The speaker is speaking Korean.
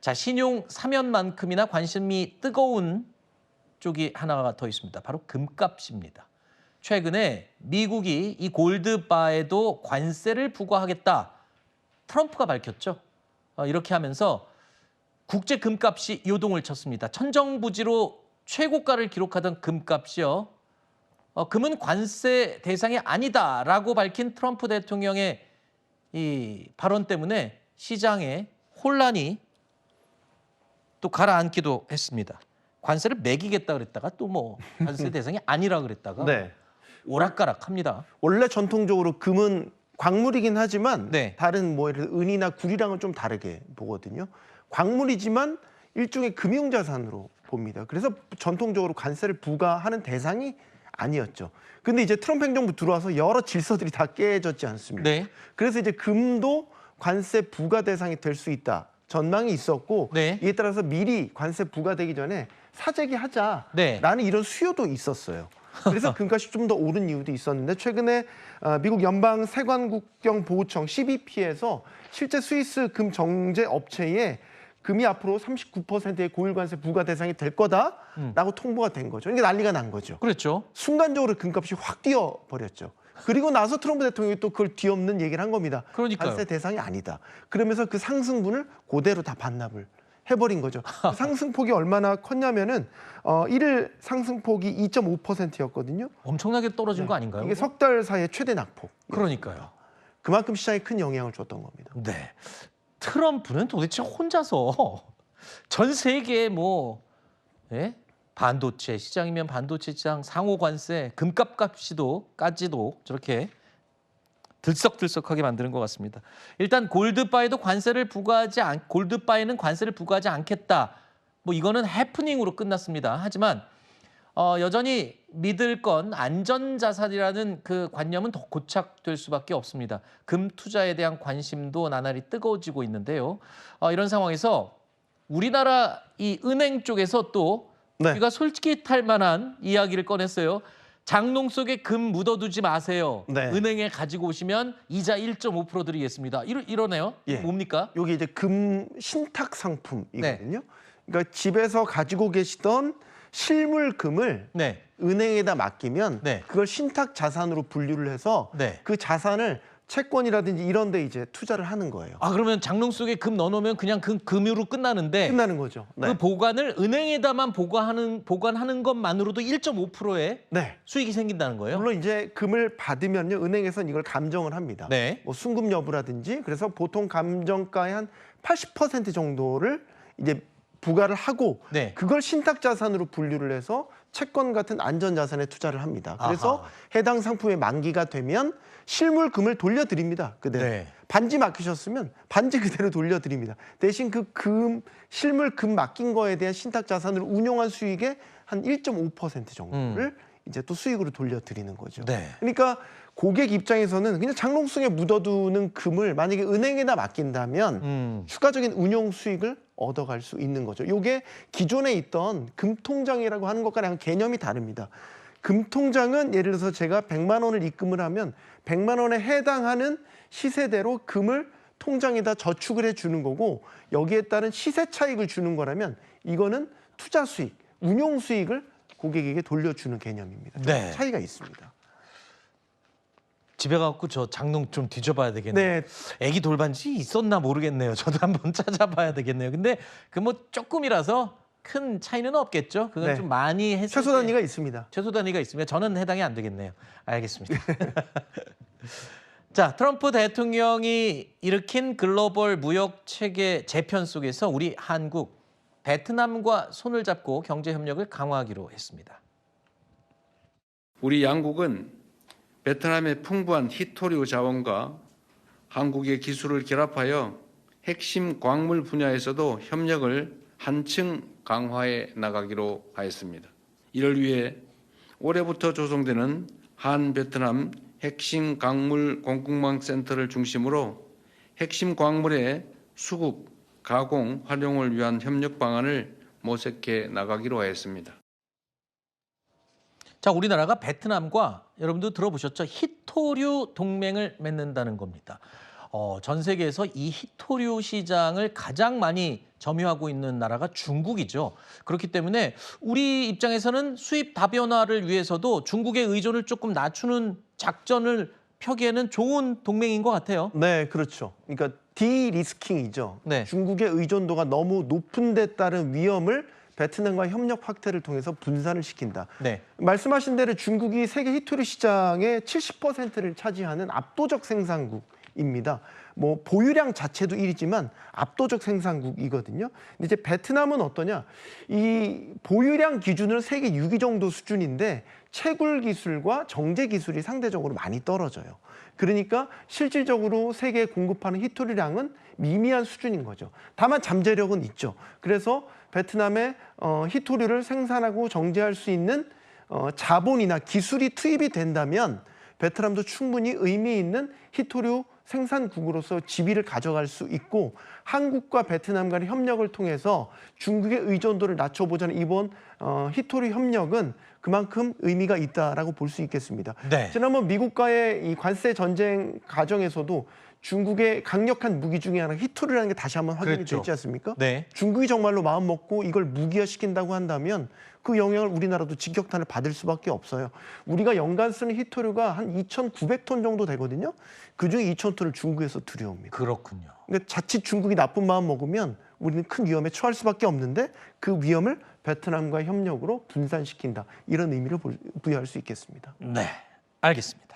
자, 신용 사면만큼이나 관심이 뜨거운 쪽이 하나가 더 있습니다. 바로 금값입니다. 최근에 미국이 이 골드바에도 관세를 부과하겠다. 트럼프가 밝혔죠. 이렇게 하면서 국제 금값이 요동을 쳤습니다. 천정부지로 최고가를 기록하던 금값이요. 금은 관세 대상이 아니다라고 밝힌 트럼프 대통령의 이 발언 때문에 시장에 혼란이 또 가라앉기도 했습니다. 관세를 매기겠다 그랬다가 또 뭐 관세 대상이 아니라 그랬다가 네. 오락가락합니다. 원래 전통적으로 금은 광물이긴 하지만 네. 다른 뭐 예를 들어 은이나 구리랑은 좀 다르게 보거든요. 광물이지만 일종의 금융자산으로 봅니다. 그래서 전통적으로 관세를 부과하는 대상이 아니었죠. 근데 이제 트럼프 행정부 들어와서 여러 질서들이 다 깨졌지 않습니까? 네. 그래서 이제 금도 관세 부과 대상이 될 수 있다. 전망이 있었고 네. 이에 따라서 미리 관세 부과되기 전에 사재기 하자라는 네. 이런 수요도 있었어요. 그래서 금값이 좀 더 오른 이유도 있었는데 최근에 미국 연방 세관국경 보호청 CBP에서 실제 스위스 금 정제 업체에 금이 앞으로 39%의 고일 관세 부과 대상이 될 거다라고 통보가 된 거죠. 이게 난리가 난 거죠. 그렇죠. 순간적으로 금값이 확 뛰어버렸죠. 그리고 나서 트럼프 대통령이 또 그걸 뒤엎는 얘기를 한 겁니다. 그러니까요. 관세 대상이 아니다. 그러면서 그 상승분을 그대로 다 반납을 해버린 거죠. 그 상승폭이 얼마나 컸냐면은 1일 상승폭이 2.5%였거든요. 엄청나게 떨어진 거 아닌가요? 이게 석 달 사이에 최대 낙폭. 그러니까요. 그만큼 시장에 큰 영향을 줬던 겁니다. 네. 트럼프는 도대체 혼자서 전 세계에 뭐 예? 반도체 시장이면 반도체 시장, 상호 관세, 금값 값이도까지도 저렇게 들썩들썩하게 만드는 것 같습니다. 일단 골드바에도 골드바에는 관세를 부과하지 않겠다. 뭐 이거는 해프닝으로 끝났습니다. 하지만 여전히 믿을 건 안전자산이라는 그 관념은 더 고착될 수밖에 없습니다. 금 투자에 대한 관심도 나날이 뜨거워지고 있는데요. 이런 상황에서 우리나라 이 은행 쪽에서 또 네. 우리가 솔직히탈 만한 이야기를 꺼냈어요. 장롱 속에 금 묻어두지 마세요. 네. 은행에 가지고 오시면 이자 1.5% 드리겠습니다. 이러네요. 예. 뭡니까? 여기 이제 금 신탁 상품이거든요. 그러니까 집에서 가지고 계시던 실물 금을 네. 은행에다 맡기면 네. 그걸 신탁 자산으로 분류를 해서 네. 그 자산을 채권이라든지 이런 데 이제 투자를 하는 거예요. 그러면 장롱 속에 금 넣어놓으면 그냥 그 금으로 끝나는데 끝나는 거죠. 네. 그 보관을 은행에다만 보관하는 것만으로도 1.5%의 네. 수익이 생긴다는 거예요. 물론 이제 금을 받으면요, 은행에서는 이걸 감정을 합니다. 네. 뭐 순금 여부라든지 그래서 보통 감정가의 한 80% 정도를 이제 부과를 하고 네. 그걸 신탁 자산으로 분류를 해서 채권 같은 안전 자산에 투자를 합니다. 그래서 아하. 해당 상품의 만기가 되면 실물 금을 돌려드립니다. 그대로. 네. 반지 맡기셨으면 반지 그대로 돌려드립니다. 대신 그 실물 금 맡긴 거에 대한 신탁 자산을 운용한 수익의 한 1.5% 정도를 이제 또 수익으로 돌려드리는 거죠. 네. 그러니까 고객 입장에서는 그냥 장롱 속에 묻어두는 금을 만약에 은행에다 맡긴다면 추가적인 운용 수익을 얻어갈 수 있는 거죠. 이게 기존에 있던 금통장이라고 하는 것과는 개념이 다릅니다. 금통장은 예를 들어서 제가 100만 원을 입금을 하면 100만 원에 해당하는 시세대로 금을 통장에다 저축을 해주는 거고 여기에 따른 시세 차익을 주는 거라면 이거는 투자 수익, 운용 수익을 고객에게 돌려주는 개념입니다. 네. 차이가 있습니다. 집에 가고 저 장롱 좀 뒤져봐야 되겠네요. 네. 애기 돌반지 있었나 모르겠네요. 저도 한번 찾아봐야 되겠네요. 근데 그 뭐 조금이라서 큰 차이는 없겠죠. 그건 네. 좀 많이 했을 최소 때 단위가 있습니다. 최소 단위가 있으면 저는 해당이 안 되겠네요. 알겠습니다. 자, 트럼프 대통령이 일으킨 글로벌 무역 체계 재편 속에서 우리 한국, 베트남과 손을 잡고 경제 협력을 강화하기로 했습니다. 우리 양국은 베트남의 풍부한 히토류 자원과 한국의 기술을 결합하여 핵심 광물 분야에서도 협력을 한층 강화해 나가기로 하였습니다. 이를 위해 올해부터 조성되는 한 베트남 핵심 광물 공급망 센터를 중심으로 핵심 광물의 수급, 가공, 활용을 위한 협력 방안을 모색해 나가기로 하였습니다. 자, 우리나라가 베트남과 여러분도 들어보셨죠? 히토류 동맹을 맺는다는 겁니다. 전 세계에서 이 히토류 시장을 가장 많이 점유하고 있는 나라가 중국이죠. 그렇기 때문에 우리 입장에서는 수입 다변화를 위해서도 중국의 의존을 조금 낮추는 작전을 펴기에는 좋은 동맹인 것 같아요. 네, 그렇죠. 그러니까 디리스킹이죠. 네. 중국의 의존도가 너무 높은 데 따른 위험을 베트남과 협력 확대를 통해서 분산을 시킨다. 네. 말씀하신 대로 중국이 세계 히토류 시장의 70%를 차지하는 압도적 생산국입니다. 뭐 보유량 자체도 1위지만 압도적 생산국이거든요. 근데 이제 베트남은 어떠냐? 이 보유량 기준은 세계 6위 정도 수준인데 채굴 기술과 정제 기술이 상대적으로 많이 떨어져요. 그러니까 실질적으로 세계에 공급하는 히토류량은 미미한 수준인 거죠. 다만 잠재력은 있죠. 그래서 베트남의 히토류를 생산하고 정제할 수 있는 자본이나 기술이 투입이 된다면 베트남도 충분히 의미 있는 히토류 생산국으로서 지위를 가져갈 수 있고 한국과 베트남 간의 협력을 통해서 중국의 의존도를 낮춰보자는 이번 히토류 협력은 그만큼 의미가 있다라고 볼 수 있겠습니다. 네. 지난번 미국과의 이 관세 전쟁 과정에서도 중국의 강력한 무기 중에 하나가 히토류라는 게 다시 한번 확인이 그랬죠. 됐지 않습니까? 네. 중국이 정말로 마음 먹고 이걸 무기화시킨다고 한다면 그 영향을 우리나라도 직격탄을 받을 수밖에 없어요. 우리가 연간 쓰는 히토류가 한 2,900톤 정도 되거든요. 그중에 2,000톤을 중국에서 들여옵니다. 그렇군요. 그러니까 자칫 중국이 나쁜 마음 먹으면 우리는 큰 위험에 처할 수밖에 없는데 그 위험을 베트남과의 협력으로 분산시킨다. 이런 의미를 부여할 수 있겠습니다. 네. 알겠습니다.